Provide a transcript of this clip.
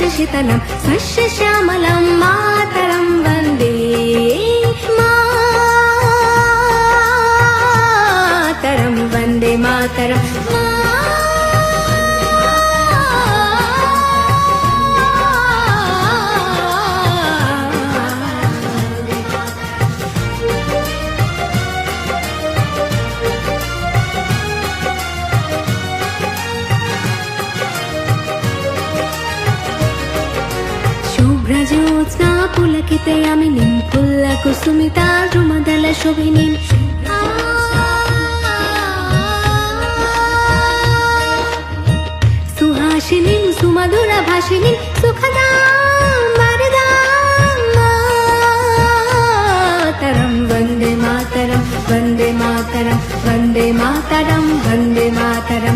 शशितलं सस्यश्यामलं मातरं वन्दे मातरं वन्दे मातरं शुभ्रज्योत्स्ना पुलकितयामिनीं पुल्लकुसुमिता रुमदलशोभिनीं सुहासिनीं सुमधुरभाषिणीं सुखदां वरदां मातरं वन्दे मातरं वन्दे मातरं वन्दे मातरं वन्दे मातरं